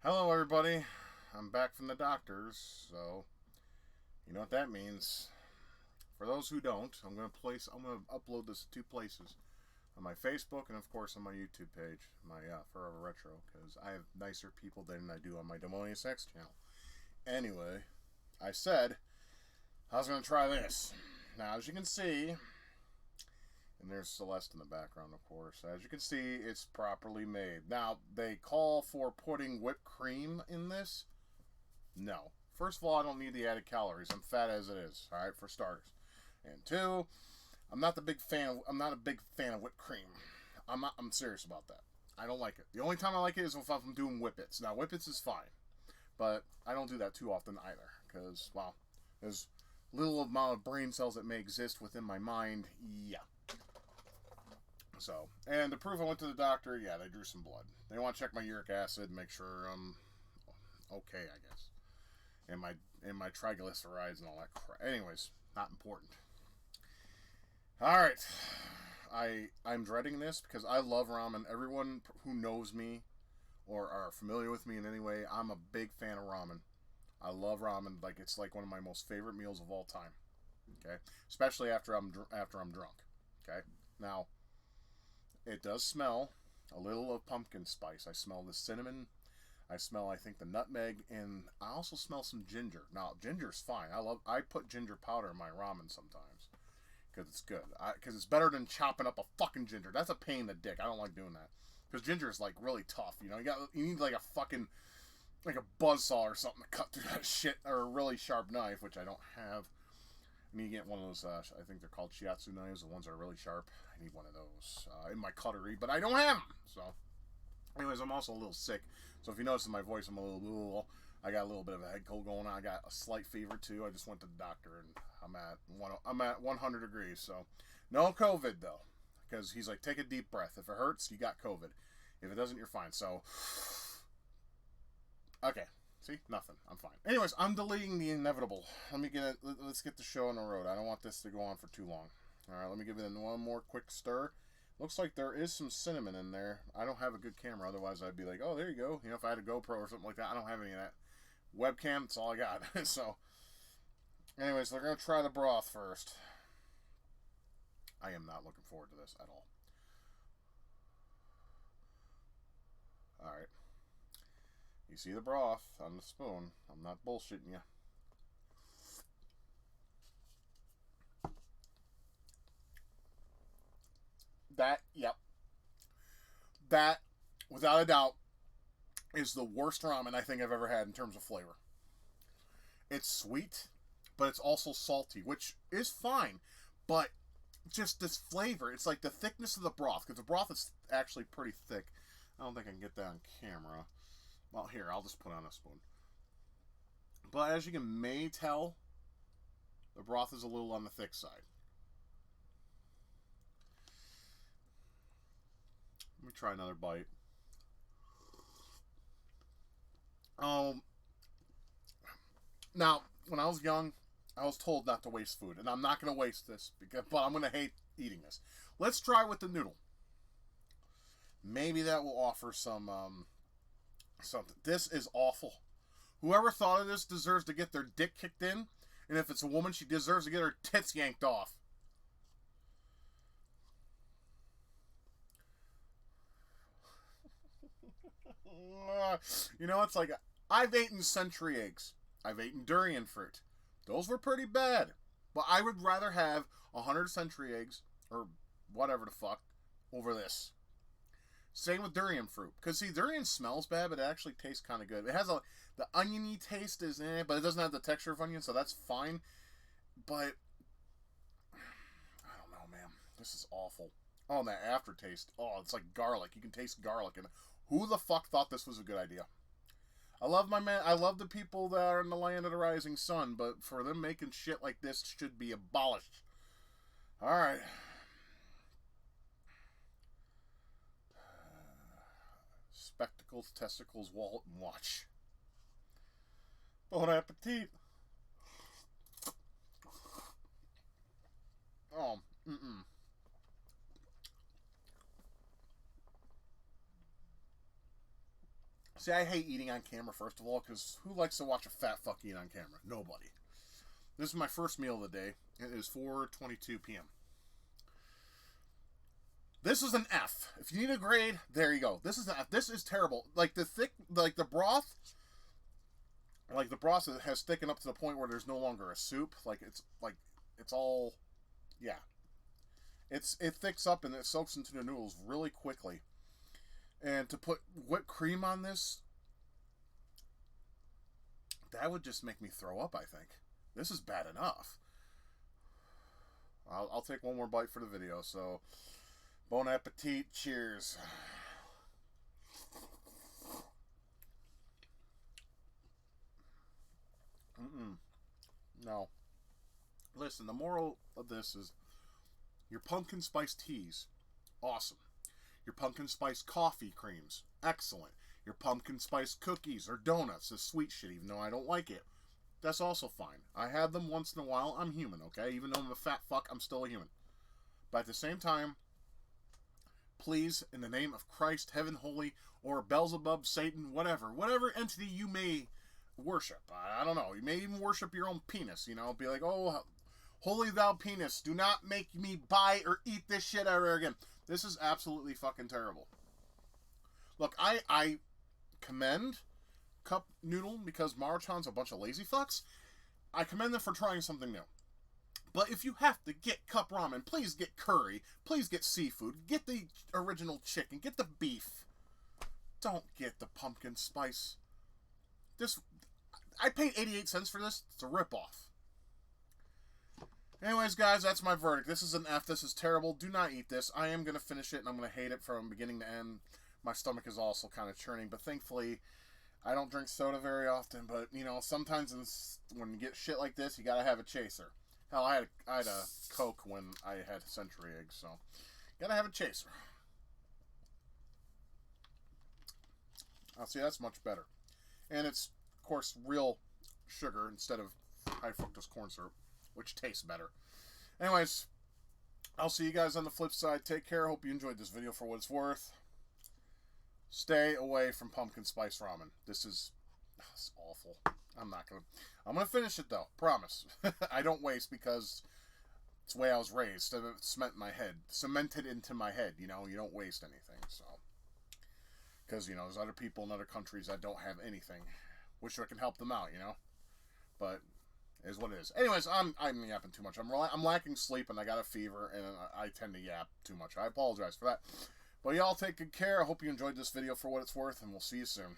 Hello, everybody. I'm back from the doctors, so you know what that means. For those who don't, I'm gonna upload this to two places: on my Facebook and, of course, on my YouTube page, my Forever Retro, because I have nicer people than I do on my Demonius X channel. Anyway, I said I was gonna try this. Now, as you can see, and there's Celeste in the background, of course. As you can see, it's properly made. Now, they call for putting whipped cream in this. No. First of all, I don't need the added calories. I'm fat as it is. All right, for starters. And two, I'm not a big fan of whipped cream. I'm serious about that. I don't like it. The only time I like it is if I'm doing whippets. Now, whippets is fine, but I don't do that too often either because, well, there's little amount of brain cells that may exist within my mind. Yeah. So, and to prove I went to the doctor, yeah, they drew some blood. They want to check my uric acid, make sure I'm okay, I guess, and my triglycerides and all that crap. Anyways, not important. All right, I'm dreading this because I love ramen. Everyone who knows me or are familiar with me in any way, I'm a big fan of ramen. I love ramen. Like it's like one of my most favorite meals of all time. Okay, especially after I'm drunk. Okay, now it does smell a little of pumpkin spice. I smell the cinnamon. I smell, I think, the nutmeg, and I also smell some ginger. Now, ginger's fine. I put ginger powder in my ramen sometimes because it's good. Because it's better than chopping up a fucking ginger. That's a pain in the dick. I don't like doing that because ginger is like really tough. You need like a fucking like a buzzsaw or something to cut through that shit, or a really sharp knife, which I don't have. I need to get one of those, I think they're called shiatsu knives, the ones that are really sharp. I need one of those in my cutlery, but I don't have them. So, anyways, I'm also a little sick. So if you notice in my voice, I'm a little, I got a little bit of a head cold going on. I got a slight fever too. I just went to the doctor and I'm at 100 degrees. So, no COVID though, because he's like, take a deep breath. If it hurts, you got COVID. If it doesn't, you're fine. So, okay. See, nothing. I'm fine. Anyways, I'm delaying the inevitable. Let's get the show on the road. I don't want this to go on for too long. All right, let me give it one more quick stir. Looks like there is some cinnamon in there. I don't have a good camera, otherwise I'd be like, oh, there you go. If I had a GoPro or something like that, I don't have any of that. Webcam, that's all I got. So, anyways, they're gonna try the broth first. I am not looking forward to this at all. All right. You see the broth on the spoon. I'm not bullshitting you. Yep. That, without a doubt, is the worst ramen I think I've ever had in terms of flavor. It's sweet, but it's also salty, which is fine. But just this flavor, it's like the thickness of the broth, because the broth is actually pretty thick. I don't think I can get that on camera. Well, here, I'll just put on a spoon. But as you may tell, the broth is a little on the thick side. Let me try another bite. Um, Now, when I was young, I was told not to waste food, and I'm not going to waste this, but I'm going to hate eating this. Let's try with the noodle. Maybe that will offer some something. This is awful. Whoever thought of this deserves to get their dick kicked in, and if it's a woman, she deserves to get her tits yanked off. It's like I've eaten century eggs. I've eaten durian fruit. Those were pretty bad. But I would rather have 100 century eggs, or whatever the fuck, over this. Same with durian fruit. Because, see, durian smells bad, but it actually tastes kind of good. It has the oniony taste is in it, but it doesn't have the texture of onion, so that's fine. But, I don't know, man. This is awful. Oh, and that aftertaste. Oh, it's like garlic. You can taste garlic. And who the fuck thought this was a good idea? I love my man. I love the people that are in the land of the rising sun, but for them making shit like this should be abolished. All right. Spectacles, testicles, wallet, and watch. Bon appetit. Oh, mm-mm. See, I hate eating on camera, first of all, because who likes to watch a fat fuck eat on camera? Nobody. This is my first meal of the day. It is 4:22 p.m. This is an F. If you need a grade, there you go. This is an F. This is terrible. Like the broth, has thickened up to the point where there's no longer a soup. It's all, yeah. It thicks up and it soaks into the noodles really quickly. And to put whipped cream on this, that would just make me throw up, I think. This is bad enough. I'll take one more bite for the video, so bon appetit, cheers. No. Listen, the moral of this is your pumpkin spice teas, awesome. Your pumpkin spice coffee creams, excellent. Your pumpkin spice cookies or donuts is sweet shit, even though I don't like it. That's also fine. I have them once in a while. I'm human, okay? Even though I'm a fat fuck, I'm still a human. But at the same time, please, in the name of Christ, heaven, holy, or Beelzebub, Satan, whatever entity you may worship. I don't know. You may even worship your own penis, you know? Be like, oh, holy thou penis, do not make me buy or eat this shit ever again. This is absolutely fucking terrible. Look, I commend Cup Noodle because Maruchan's a bunch of lazy fucks. I commend them for trying something new. But if you have to get Cup Ramen, please get curry. Please get seafood. Get the original chicken. Get the beef. Don't get the pumpkin spice. I paid 88 cents for this. It's a ripoff. Anyways, guys, that's my verdict. This is an F. This is terrible. Do not eat this. I am going to finish it, and I'm going to hate it from beginning to end. My stomach is also kind of churning, but thankfully, I don't drink soda very often. But, you know, sometimes when you get shit like this, you got to have a chaser. Hell, I had a Coke when I had century eggs, so got to have a chaser. I'll see, that's much better. And it's, of course, real sugar instead of high fructose corn syrup, which tastes better. Anyways, I'll see you guys on the flip side. Take care. Hope you enjoyed this video for what it's worth. Stay away from pumpkin spice ramen. This is awful. I'm gonna finish it though. Promise. I don't waste because it's the way I was raised. Cemented into my head. You know, you don't waste anything. So, because you know, there's other people in other countries that don't have anything. Wish I could help them out. You know, but it is what it is. Anyways, I'm yapping too much. I'm lacking sleep and I got a fever and I tend to yap too much. I apologize for that. But y'all take good care. I hope you enjoyed this video for what it's worth, and we'll see you soon.